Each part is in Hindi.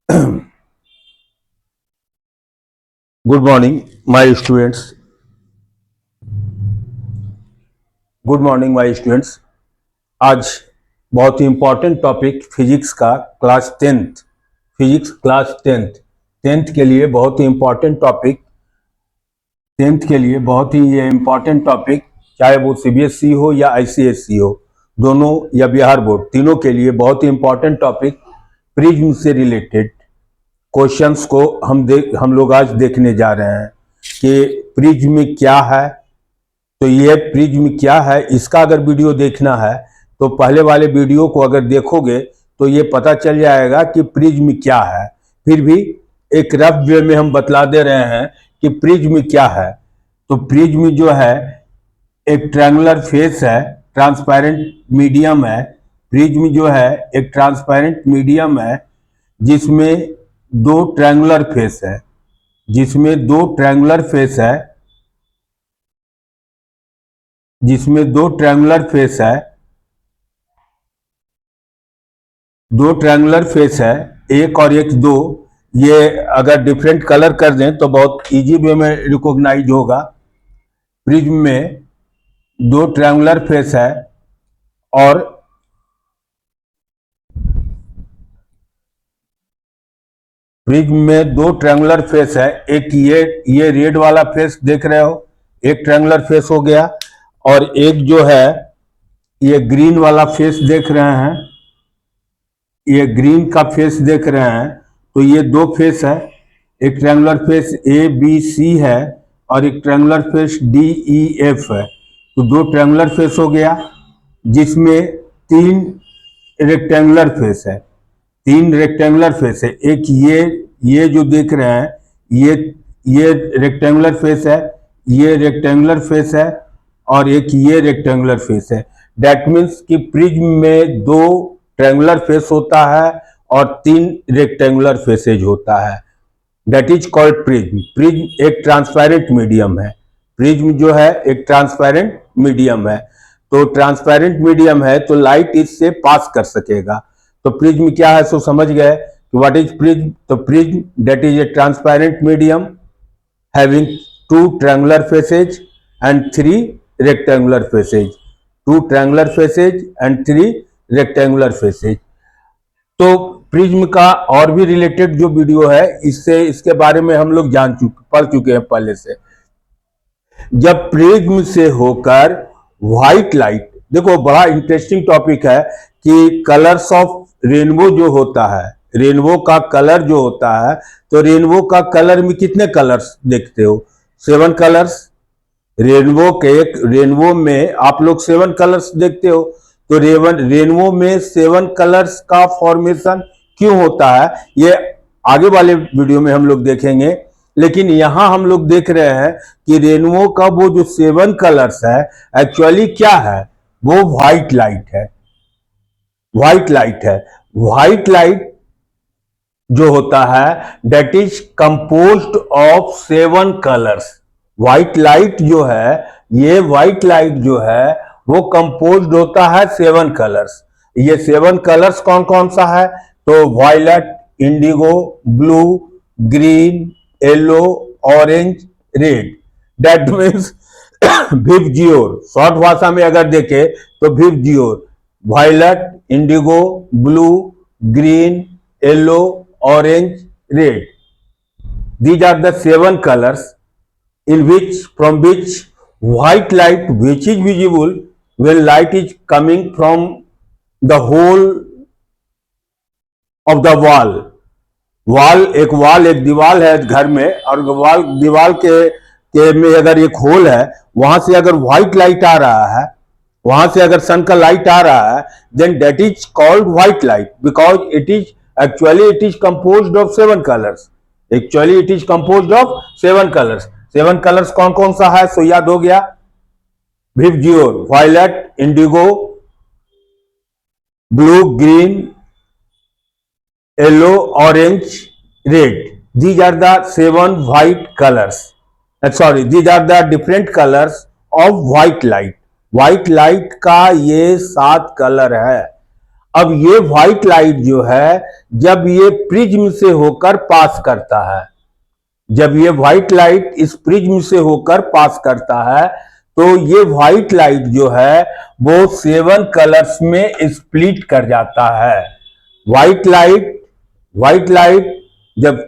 Good morning my students. Good morning my students. आज बहुत ही इंपॉर्टेंट टॉपिक फिजिक्स का class tenth, physics class tenth के लिए बहुत ही इंपॉर्टेंट टॉपिक, टेंथ के लिए बहुत ही ये इंपॉर्टेंट टॉपिक, चाहे वो सीबीएसई हो या आईसीएसई हो, दोनों या बिहार बोर्ड, तीनों के लिए बहुत ही इंपॉर्टेंट टॉपिक प्रिज्म से रिलेटेड क्वेश्चंस को हम लोग आज देखने जा रहे हैं कि प्रिज्म क्या है। तो ये प्रिज्म क्या है, इसका अगर वीडियो देखना है तो पहले वाले वीडियो को अगर देखोगे तो ये पता चल जाएगा कि प्रिज्म क्या है। फिर भी एक रफ वे में हम बतला दे रहे हैं कि प्रिज्म क्या है। तो प्रिज्म जो है एक ट्रायंगुलर फेस है, ट्रांसपेरेंट मीडियम है। प्रिज्म जो है एक ट्रांसपेरेंट मीडियम है जिसमें दो ट्रायंगुलर फेस है, जिसमें दो ट्रायंगुलर फेस है, जिसमें दो ट्रायंगुलर फेस है, दो ट्रायंगुलर फेस है, एक और एक दो। ये अगर डिफरेंट कलर कर दें तो बहुत इजी वे में रिकॉग्नाइज होगा। प्रिज्म में दो ट्रायंगुलर फेस है और प्रिज्म में दो ट्रायंगुलर फेस है। एक ये रेड वाला फेस देख रहे हो, एक ट्रायंगुलर फेस हो गया, और एक जो है ये ग्रीन वाला फेस देख रहे हैं, ये ग्रीन का फेस देख रहे हैं। तो ये दो फेस है, एक triangular face A B C है और एक triangular face D E F है। तो दो ट्रायंगुलर फेस हो गया जिसमें तीन रेक्टेंगुलर फेस है, तीन रेक्टेंगुलर फेस है। एक ये जो देख रहे हैं ये रेक्टेंगुलर फेस है, ये रेक्टेंगुलर फेस है और एक ये रेक्टेंगुलर फेस है। दैट मीन्स कि प्रिज्म में दो ट्रायंगुलर फेस होता है और तीन रेक्टेंगुलर फेसेज होता है। That is called prism. Prism एक ट्रांसपेरेंट मीडियम है। प्रिज्म जो है एक ट्रांसपेरेंट मीडियम है। तो ट्रांसपेरेंट मीडियम है तो लाइट इससे पास कर सकेगा। तो प्रिज्म क्या है सो समझ गए कि व्हाट इज प्रिज्म। तो prism that is a transparent medium having two triangular faces and three rectangular faces, two triangular faces and three rectangular faces। तो प्रिज्म का और भी रिलेटेड जो वीडियो है इससे इसके बारे में हम लोग पढ़ चुके हैं पहले से। जब प्रिज्म से होकर व्हाइट लाइट, देखो बड़ा इंटरेस्टिंग टॉपिक है कि कलर्स ऑफ रेनबो जो होता है, रेनबो का कलर जो होता है, तो रेनबो का कलर में कितने कलर्स देखते हो? 7 कलर्स। रेनबो में आप लोग 7 कलर्स देखते हो। तो रेनबो में 7 कलर्स का फॉर्मेशन क्यों होता है ये आगे वाले वीडियो में हम लोग देखेंगे। लेकिन यहां हम लोग देख रहे हैं कि रेनबो का वो जो 7 कलर्स है एक्चुअली क्या है, वो व्हाइट लाइट है। व्हाइट लाइट है। व्हाइट लाइट जो होता है that is composed of 7 colours. White light जो है, ये व्हाइट लाइट जो है वो कंपोज्ड होता है 7 कलर्स। ये 7 कलर्स कौन कौन सा है? तो violet, indigo, blue, green, yellow, orange, red. That means VIBGYOR, short भाषा में अगर देखे तो VIBGYOR, violet, indigo, blue, green, yellow, orange, red. These are the 7 colors from which white light which is visible when light is coming from the whole of the wall. एक दीवार है घर में, और दीवार के में अगर एक होल है, वहां से अगर व्हाइट लाइट आ रहा है, वहां से अगर सन का लाइट आ रहा है, then that is called white light because it is composed of 7 colors. Actually it is composed of 7 colors. 7 colors कौन कौन सा है सो याद हो गया? VIBGYOR, violet, indigo, blue, green, yellow, orange, red. These are the 7 white colors. These are the different colors of white light. White light का ये 7 कलर है। अब ये व्हाइट लाइट जो है जब ये प्रिज्म से होकर पास करता है, जब ये व्हाइट लाइट इस प्रिज्म से होकर पास करता है तो ये व्हाइट लाइट जो है वो 7 कलर्स में स्प्लिट कर जाता है। व्हाइट लाइट जब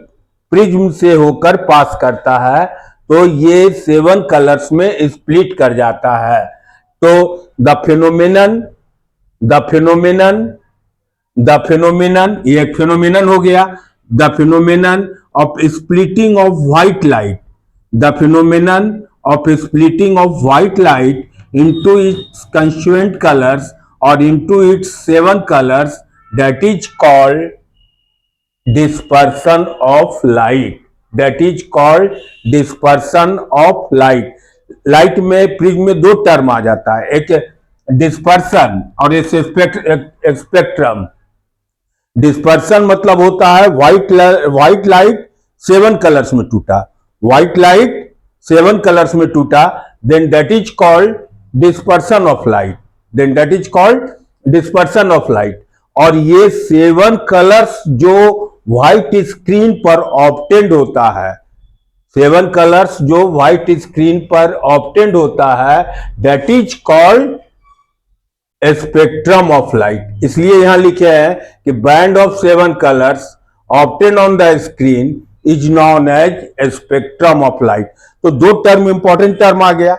प्रिज्म से होकर पास करता है तो ये 7 कलर्स में स्प्लिट कर जाता है। तो द फिनोमिनन ये एक फिनोमिनन हो गया। The phenomenon of splitting of white light, the phenomenon of splitting of white light into its constituent colors or into its 7 colors, that is called dispersion of light, that is called dispersion of light। Light में प्रिज्म में दो टर्म आ जाता है, एक डिस्पर्सन और एक स्पेक्ट्रम। डिस्पर्सन मतलब होता है व्हाइट लाइट 7 कलर्स में टूटा, व्हाइट लाइट 7 कलर्स में टूटा, then that is called dispersion of light, then that is called dispersion of light. और ये 7 कलर्स जो व्हाइट स्क्रीन पर ऑब्टेंड होता है, 7 कलर्स जो व्हाइट स्क्रीन पर ऑब्टेंड होता है, that is called spectrum of light. इसलिए यहां लिखे हैं कि band of 7 colours obtained on the screen is known as spectrum of light. तो दो टर्म इंपॉर्टेंट टर्म आ गया,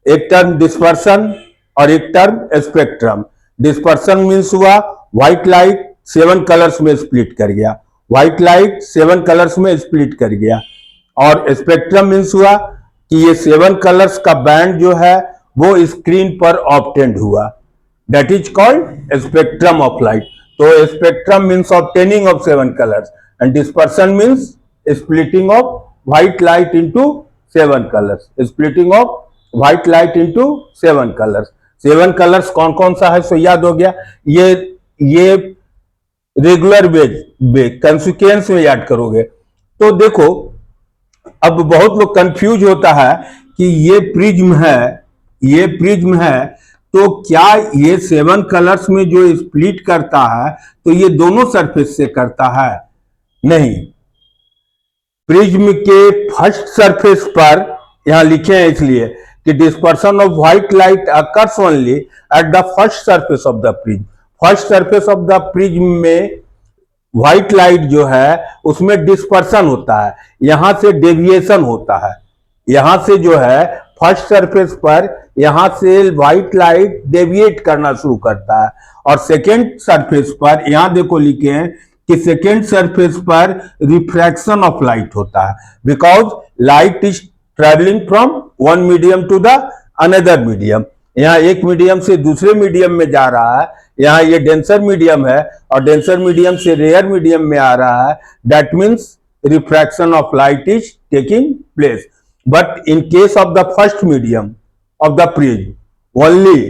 एक टर्म डिस्पर्सन और एक टर्म स्पेक्ट्रम। डिस्पर्सन मीन्स हुआ व्हाइट लाइट 7 कलर्स में स्प्लिट कर गया, व्हाइट लाइट 7 कलर्स में स्प्लिट कर गया। और स्पेक्ट्रम मीन्स हुआ कि ये 7 कलर्स का बैंड जो है वो स्क्रीन पर ऑब्टेंड हुआ, that is called spectrum of light. तो spectrum means obtaining of 7 colours and dispersion means splitting of white light into 7 colors, splitting of white light into 7 colors। 7 colours कौन कौन सा है सो याद हो गया। ये रेगुलर वेज कंसिक्वेंस में याद करोगे। तो देखो अब बहुत लोग कंफ्यूज होता है कि ये प्रिज्म है तो क्या ये 7 कलर्स में जो स्प्लिट करता है तो ये दोनों सरफेस से करता है? नहीं, प्रिज्म के फर्स्ट सरफेस पर यहां लिखे हैं इसलिए कि dispersion of white light occurs only at the first surface of the prism. First surface of the prism में व्हाइट लाइट जो है उसमें डिस्पर्सन होता है, यहां से डेविएशन होता है, यहां से जो है फर्स्ट सरफेस पर यहां से व्हाइट लाइट डेविएट करना शुरू करता है। और सेकेंड सरफेस पर यहां देखो लिखे हैं कि सेकेंड सरफेस पर रिफ्रैक्शन ऑफ लाइट होता है, because light is travelling from one medium to the another medium. यहां एक मीडियम से दूसरे मीडियम में जा रहा है, यहां ये डेंसर मीडियम है और डेंसर मीडियम से रेयर मीडियम में आ रहा है, that means refraction of light is taking place. But in case of the first medium of the prism only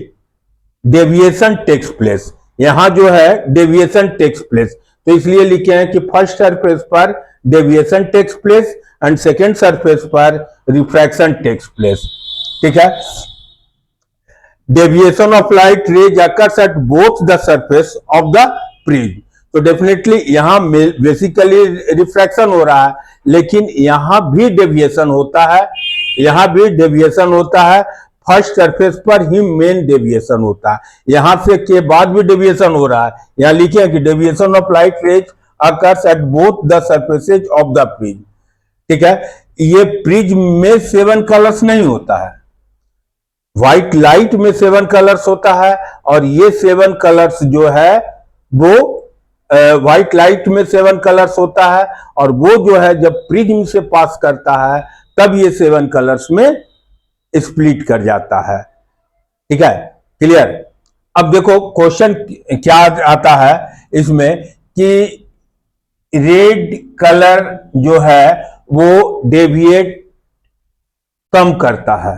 deviation takes place, यहां जो है डेविएशन टेक्स प्लेस। तो इसलिए लिखे हैं कि फर्स्ट सरफेस पर deviation takes place and second surface पर रिफ्रैक्शन टेक्स प्लेस। ठीक है, deviation of light rays occurs at both the surface of the prism. तो डेफिनेटली यहां बेसिकली रिफ्रैक्शन हो रहा है, लेकिन यहां भी डेविएशन होता है, यहां भी डेविएशन होता है। फर्स्ट सरफेस पर ही मेन डेविएशन होता है, यहां से के बाद भी डेविएशन हो रहा है। यहां लिखे हैं कि deviation of light rays occurs at both the surfaces of the prism. ठीक है, ये प्रिज्म में 7 कलर्स नहीं होता है, व्हाइट लाइट में 7 कलर्स होता है और ये 7 कलर्स जो है वो व्हाइट लाइट में 7 कलर्स होता है और वो जो है जब प्रिज्म से पास करता है तब ये 7 कलर्स में स्प्लिट कर जाता है। ठीक है, क्लियर। अब देखो क्वेश्चन क्या आता है इसमें कि रेड कलर जो है वो डेविएट कम करता है,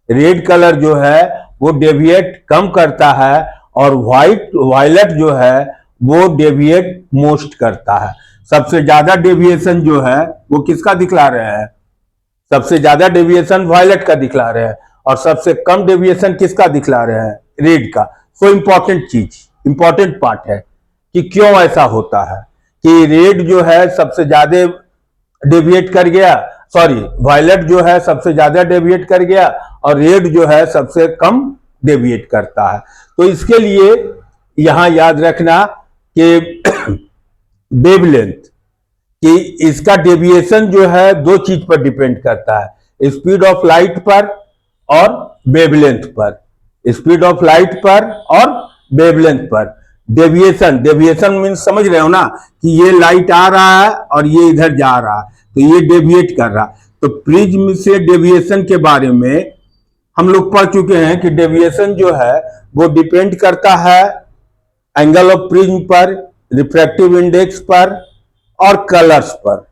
रेड कलर जो है वो डेविएट कम करता है और वायलेट जो है वो डेविएट मोस्ट करता है। सबसे ज्यादा डेविएशन जो है वो किसका दिखला रहे हैं? सबसे ज्यादा डेविएशन वायलेट का दिखला रहे हैं और सबसे कम डेविएशन किसका दिखला रहे हैं? रेड का। सो इंपॉर्टेंट चीज, इंपॉर्टेंट पार्ट है, कि क्यों ऐसा होता है कि रेड जो है सबसे ज्यादा डेविएट कर गया, सॉरी वायलेट जो है सबसे ज्यादा डेविएट कर गया और रेड जो है सबसे कम डेविएट करता है। तो इसके लिए यहां याद रखना कि वेवलेंथ कि इसका डेविएशन जो है दो चीज पर डिपेंड करता है, स्पीड ऑफ लाइट पर और वेवलेंथ पर, स्पीड ऑफ लाइट पर और वेवलेंथ पर। डेविएशन, डेविएशन मीन्स समझ रहे हो ना कि ये लाइट आ रहा है और ये इधर जा रहा है तो ये डेविएट कर रहा। तो प्रिज्म से डेविएशन के बारे में हम लोग पढ़ चुके हैं कि डेविएशन जो है वो डिपेंड करता है एंगल ऑफ प्रिज्म पर, रिफ्रैक्टिव इंडेक्स पर और कलर्स पर,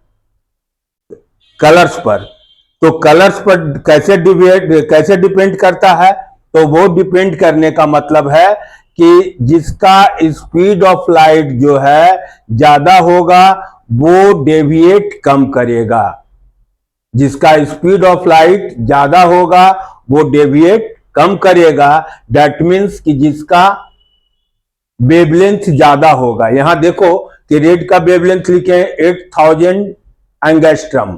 कलर्स पर। तो कलर्स पर कैसे डिपेंड करता है, तो वो डिपेंड करने का मतलब है कि जिसका स्पीड ऑफ लाइट जो है ज्यादा होगा वो डेविएट कम करेगा, जिसका स्पीड ऑफ लाइट ज्यादा होगा वो डेविएट कम करेगा। दैट मीन्स कि जिसका वेवलेंथ ज्यादा होगा, यहां देखो कि रेड का वेवलेंथ लिखे हैं 8000 एंगस्ट्रम,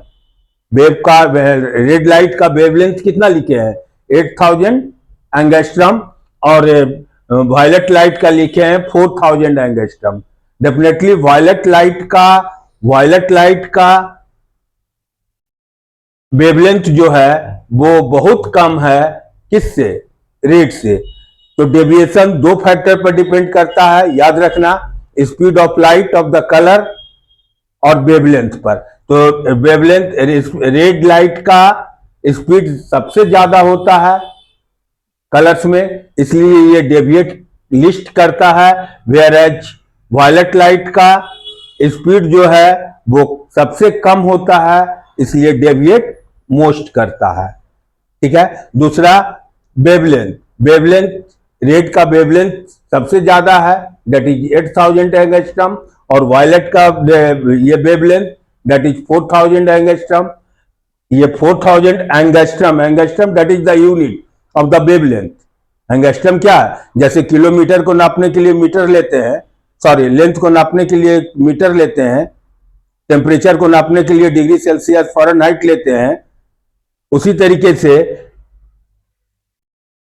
वेव का रेड लाइट का वेवलेंथ कितना लिखे हैं 8000 एंगस्ट्रम और वायलेट लाइट का लिखे हैं 4000 एंगस्ट्रम। डेफिनेटली वायलेट लाइट का वेवलेंथ जो है वो बहुत कम है किससे, रेड से। तो डेविएशन दो फैक्टर पर डिपेंड करता है, याद रखना, speed of light of the colour और वेवलेंथ पर। तो वेवलेंथ, रेड लाइट का स्पीड सबसे ज्यादा होता है कलर्स में, इसलिए ये डेविएट लिस्ट करता है, वेयर एज वायलेट लाइट का स्पीड जो है वो सबसे कम होता है, इसलिए डेविएट मोस्ट करता है। ठीक है। दूसरा वेवलेंथ, वेवलेंथ रेड का वेवलेंथ सबसे ज्यादा है, दैट इज 8000 एंगस्ट्रम और वायलेट का ये वेवलेंथ दैट इज 4000 एंगस्ट्रम। ये 4000 angstrom, angstrom that is the unit of the wavelength. Angstrom क्या है, जैसे किलोमीटर को नापने के लिए मीटर लेते हैं, सॉरी लेंथ को नापने के लिए मीटर लेते हैं, टेम्परेचर को नापने के लिए डिग्री सेल्सियस फ़ारेनहाइट लेते हैं, उसी तरीके से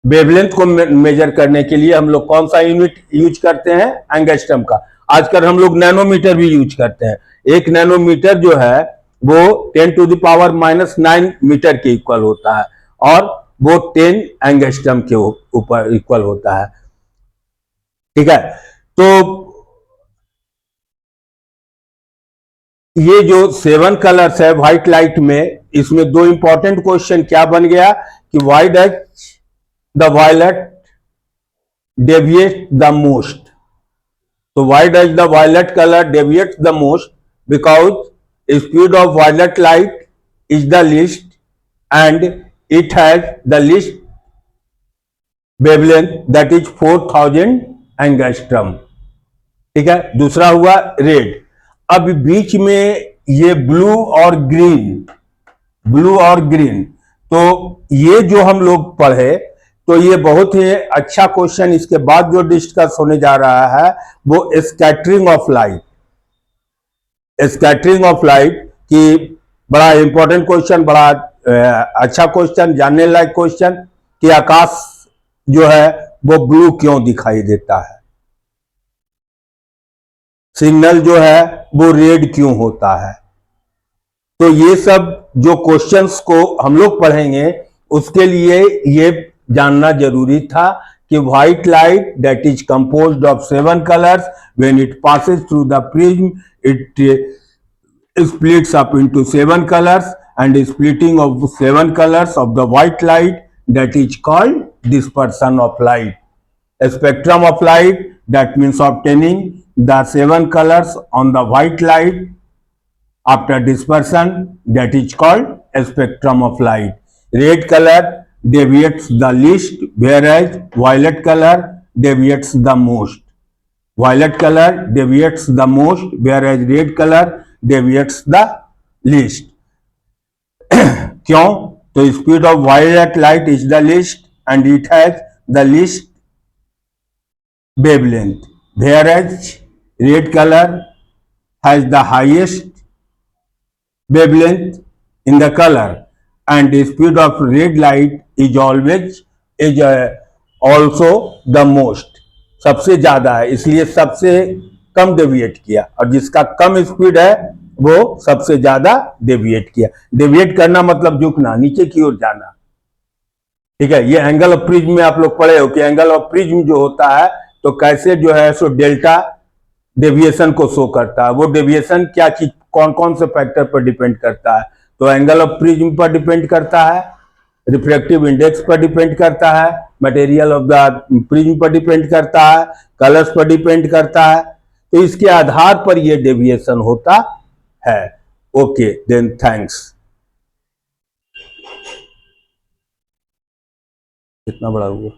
वेवलेंथ को मेजर करने के लिए हम लोग कौन सा यूनिट यूज करते हैं, एंगस्ट्रम का। आजकल हम लोग नैनोमीटर भी यूज करते हैं। एक नैनोमीटर जो है वो 10 टू द पावर -9 मीटर के इक्वल होता है और वो 10 एंगस्ट्रम के ऊपर इक्वल होता है। ठीक है। तो ये जो 7 कलर्स है व्हाइट लाइट में, इसमें दो इंपॉर्टेंट क्वेश्चन क्या बन गया कि why does the violet deviate the most. तो why does the violet colour deviate the most, because speed of violet light is the least and it has the least wavelength that is 4000 angstrom. ठीक है। दूसरा हुआ रेड। अब बीच में ये ब्लू और ग्रीन, ब्लू और ग्रीन, तो ये जो हम लोग पढ़े तो ये बहुत ही अच्छा क्वेश्चन इसके बाद जो डिस्कस होने जा रहा है वो scattering of light. Scattering of light की बड़ा इंपॉर्टेंट क्वेश्चन, बड़ा अच्छा क्वेश्चन, जानने लायक क्वेश्चन कि आकाश जो है वो ब्लू क्यों दिखाई देता है, सिग्नल जो है वो रेड क्यों होता है। तो ये सब जो क्वेश्चंस को हम लोग पढ़ेंगे उसके लिए ये जानना जरूरी था कि white light that is composed of 7 colours, when it passes through the prism it splits up into 7 colors, and splitting of 7 colors of the white light that is called dispersion of light. A spectrum of light, that means obtaining the 7 colors on the white light after dispersion, that is called a spectrum of light. Red color deviates the least, whereas violet color deviates the most. Violet color deviates the most, whereas red color deviates the least. क्यों? तो speed of violet light is the least and it has the least wavelength, whereas red color has the highest wavelength in the color, and the speed of red light is always is also the most, सबसे ज्यादा है, इसलिए सबसे कम डेविएट किया, और जिसका कम स्पीड है वो सबसे ज्यादा डेविएट किया। डेविएट करना मतलब झुकना, नीचे की ओर जाना। ठीक है, ये एंगल ऑफ प्रिज्म में आप लोग पढ़े हो कि एंगल ऑफ प्रिज्म जो होता है तो कैसे जो है सो डेल्टा डेविएशन को शो करता है। वो डेविएशन क्या चीज, कौन कौन से फैक्टर पर डिपेंड करता है, तो एंगल ऑफ प्रिज्म पर डिपेंड करता है, रिफ्रैक्टिव इंडेक्स पर डिपेंड करता है, मटेरियल ऑफ द प्रिज्म पर डिपेंड करता है, कलर्स पर डिपेंड करता है, तो इसके आधार पर यह डेविएशन होता है। Okay then, thanks. कितना बड़ा हुआ?